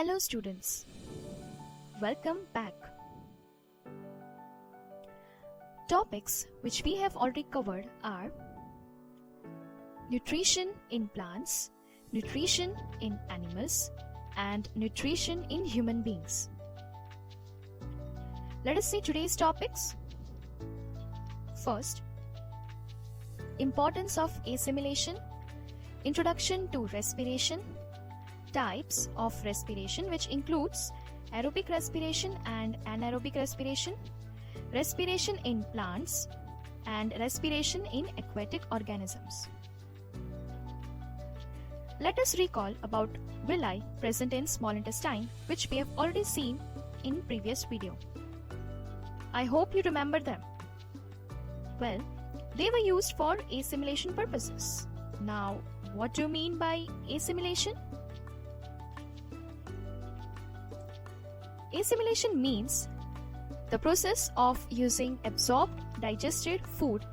Hello students, welcome back. Topics which we have already covered are nutrition in plants, nutrition in animals, and nutrition in human beings. Let us see today's topics. First, importance of assimilation, introduction to respiration, types of respiration which includes aerobic respiration and anaerobic respiration, respiration in plants, and respiration in aquatic organisms. Let us recall about villi present in small intestine, which we have already seen in previous video. I hope you remember them. Well, they were used for assimilation purposes. Now, what do you mean by assimilation? Assimilation means the process of using absorbed digested food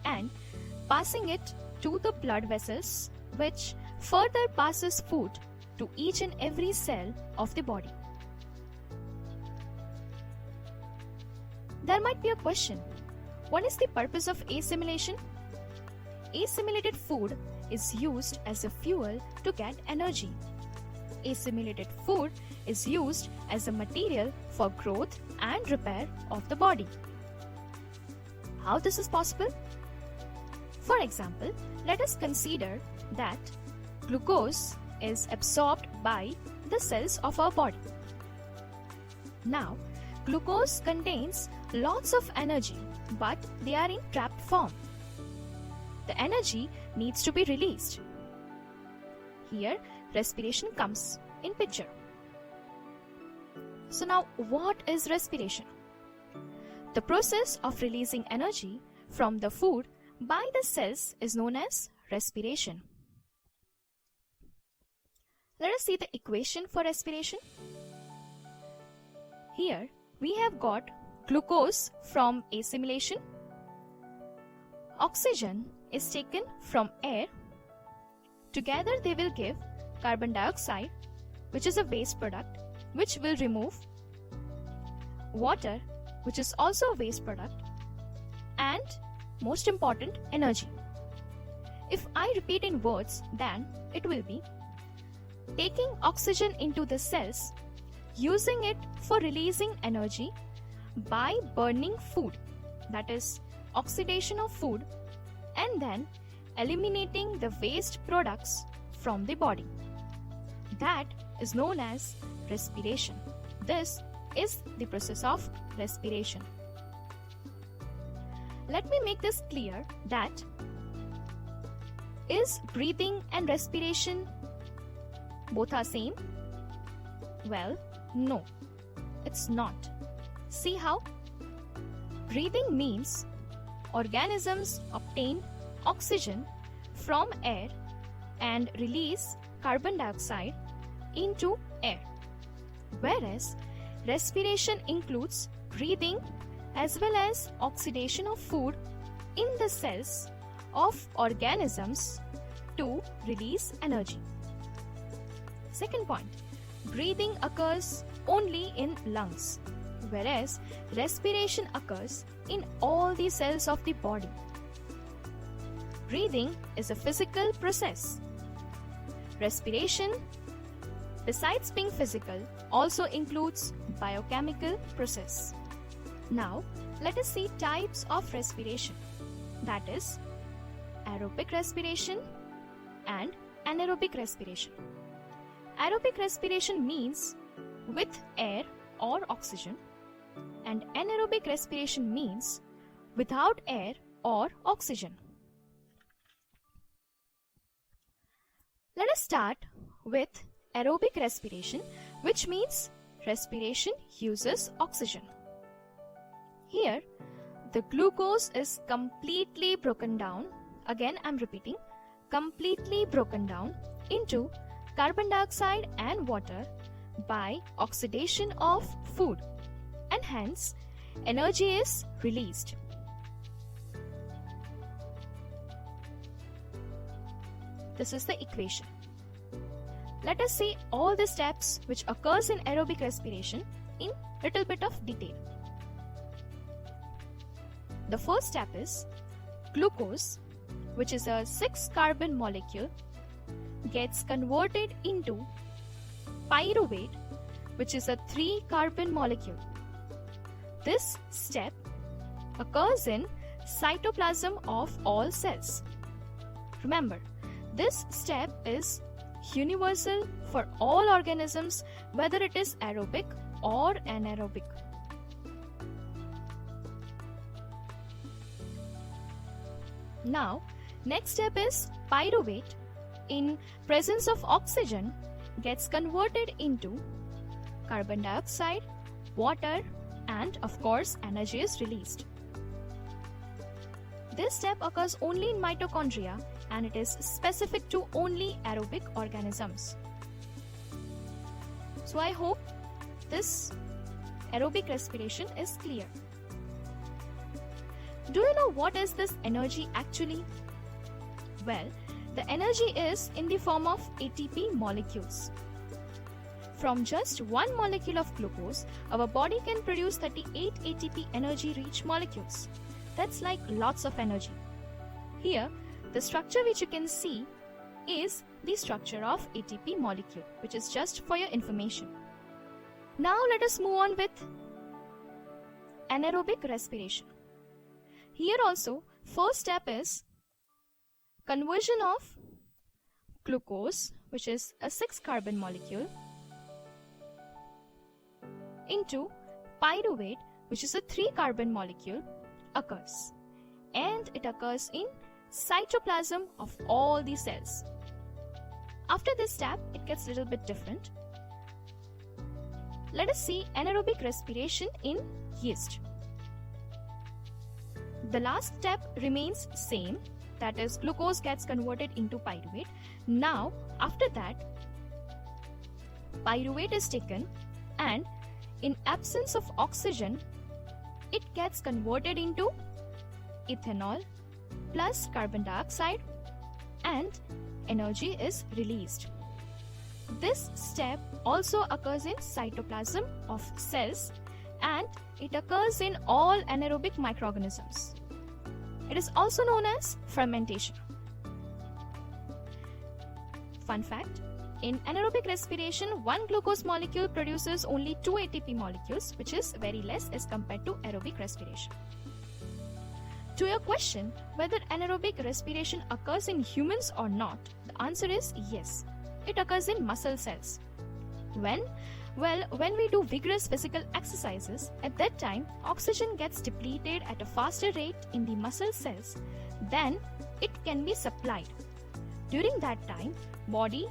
and passing it to the blood vessels, which further passes food to each and every cell of the body. There might be a question, what is the purpose of assimilation? Assimilated food is used as a fuel to get energy. Assimilated food is used as a material for growth and repair of the body. How this is possible? For example, let us consider that glucose is absorbed by the cells of our body. Now, glucose contains lots of energy, but they are in trapped form. The energy needs to be released. Here, respiration comes in picture. So now, what is respiration? The process of releasing energy from the food by the cells is known as respiration. Let us see the equation for respiration. Here, we have got glucose from assimilation. Oxygen is taken from air. Together they will give carbon dioxide, which is a waste product, which will remove water, which is also a waste product, and most important, energy. If I repeat in words, then it will be taking oxygen into the cells, using it for releasing energy by burning food, that is oxidation of food, and then eliminating the waste products from the body. That is known as respiration. This is the process of respiration. Let me make this clear that is breathing and respiration both are same? Well, no, it's not. See how? Breathing means organisms obtain oxygen from air and release carbon dioxide into air, whereas respiration includes breathing as well as oxidation of food in the cells of organisms to release energy. Second point, breathing occurs only in lungs, whereas respiration occurs in all the cells of the body. Breathing is a physical process. Respiration, besides being physical, also includes biochemical process. Now, let us see types of respiration, that is, aerobic respiration and anaerobic respiration. Aerobic respiration means with air or oxygen, and anaerobic respiration means without air or oxygen. Let us start with aerobic respiration, which means respiration uses oxygen. Here, the glucose is completely broken down, again I am repeating, completely broken down into carbon dioxide and water by oxidation of food, and hence energy is released. This is the equation. let us see all the steps which occurs in aerobic respiration in little bit of detail. The first step is glucose, which is a 6-carbon molecule, gets converted into pyruvate, which is a 3-carbon molecule. This step occurs in cytoplasm of all cells. Remember, this step is universal for all organisms, whether it is aerobic or anaerobic. Now, next step is pyruvate in presence of oxygen gets converted into carbon dioxide, water, and of course energy is released. This step occurs only in mitochondria and it is specific to only aerobic organisms. So I hope this aerobic respiration is clear. Do you know what is this energy actually? Well, the energy is in the form of ATP molecules. From just one molecule of glucose, our body can produce 38 ATP energy-rich molecules. That's like lots of energy. Here, the structure which you can see is the structure of ATP molecule, which is just for your information. Now let us move on with anaerobic respiration. Here also, first step is conversion of glucose, which is a 6-carbon molecule, into pyruvate, which is a 3-carbon molecule, occurs. And it occurs in cytoplasm of all the cells. After this step, it gets a little bit different. Let us see anaerobic respiration in yeast. The last step remains same, that is glucose gets converted into pyruvate. Now, after that, pyruvate is taken and in absence of oxygen, it gets converted into ethanol plus carbon dioxide and energy is released. This step also occurs in cytoplasm of cells and it occurs in all anaerobic microorganisms. It is also known as fermentation. Fun fact, in anaerobic respiration, one glucose molecule produces only 2 ATP molecules, which is very less as compared to aerobic respiration. To your question, whether anaerobic respiration occurs in humans or not, the answer is yes. It occurs in muscle cells. When? Well, when we do vigorous physical exercises, at that time, oxygen gets depleted at a faster rate in the muscle cells than it can be supplied. During that time, body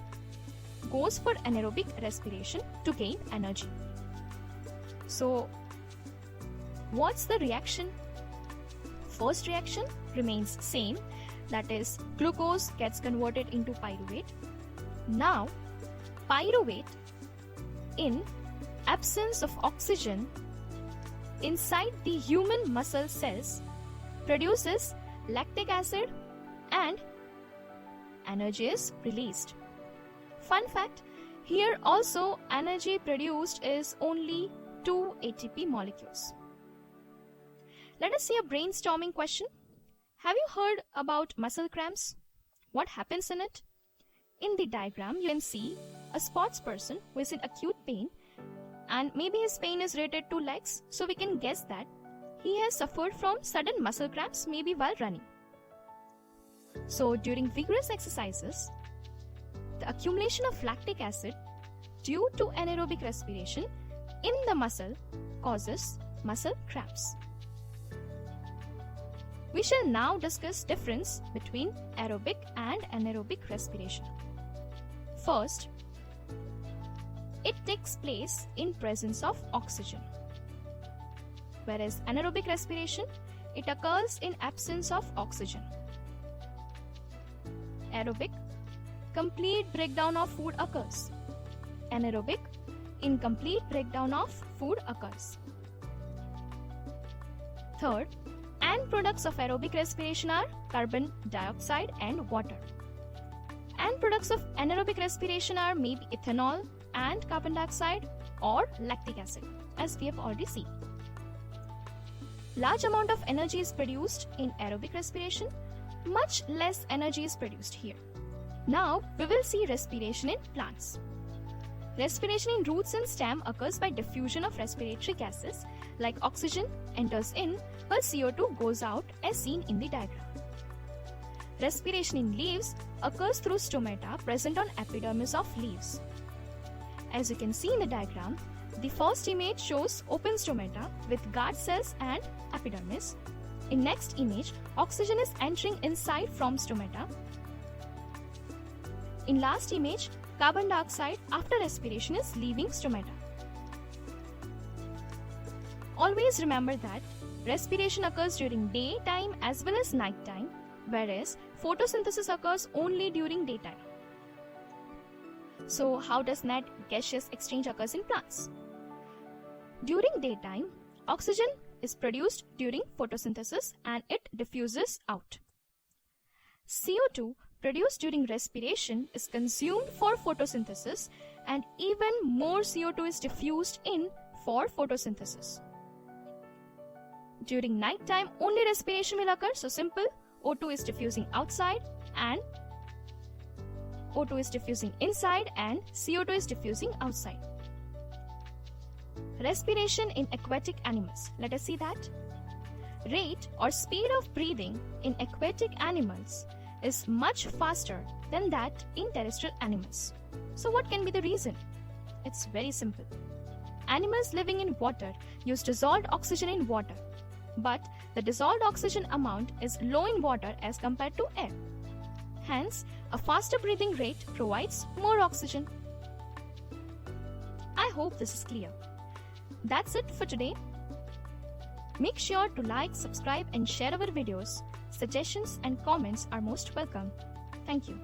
goes for anaerobic respiration to gain energy. So, what's the reaction? First reaction remains same, that is glucose gets converted into pyruvate. Now, pyruvate in absence of oxygen inside the human muscle cells produces lactic acid and energy is released. Fun fact, here also energy produced is only 2 ATP molecules. Let us see a brainstorming question. Have you heard about muscle cramps? What happens in it? In the diagram, you can see a sports person who is in acute pain and maybe his pain is related to legs, so we can guess that he has suffered from sudden muscle cramps maybe while running. So during vigorous exercises, the accumulation of lactic acid due to anaerobic respiration in the muscle causes muscle cramps. We shall now discuss difference between aerobic and anaerobic respiration. First, it takes place in presence of oxygen. Whereas anaerobic respiration, it occurs in absence of oxygen. Aerobic, complete breakdown of food occurs. Anaerobic, incomplete breakdown of food occurs. Third, end products of aerobic respiration are carbon dioxide and water. And products of anaerobic respiration are maybe ethanol and carbon dioxide or lactic acid, as we have already seen. Large amount of energy is produced in aerobic respiration, much less energy is produced here. Now we will see respiration in plants. Respiration in roots and stem occurs by diffusion of respiratory gases like oxygen enters in while CO2 goes out as seen in the diagram. Respiration in leaves occurs through stomata present on epidermis of leaves. As you can see in the diagram, the first image shows open stomata with guard cells and epidermis. In next image, oxygen is entering inside from stomata. In last image, carbon dioxide after respiration is leaving stomata. Always remember that respiration occurs during daytime as well as nighttime, whereas photosynthesis occurs only during daytime. So how does net gaseous exchange occurs in plants? During daytime, oxygen is produced during photosynthesis and it diffuses out. CO2 produced during respiration is consumed for photosynthesis and even more CO2 is diffused in for photosynthesis. During night time, only respiration will occur, so simple, O2 is diffusing outside and O2 is diffusing inside and CO2 is diffusing outside. Respiration in aquatic animals. Let us see that. Rate or speed of breathing in aquatic animals is much faster than that in terrestrial animals. So what can be the reason? It's very simple. Animals living in water use dissolved oxygen in water, but the dissolved oxygen amount is low in water as compared to air. Hence, a faster breathing rate provides more oxygen. I hope this is clear. That's it for today. Make sure to like, subscribe and share our videos. Suggestions and comments are most welcome. Thank you.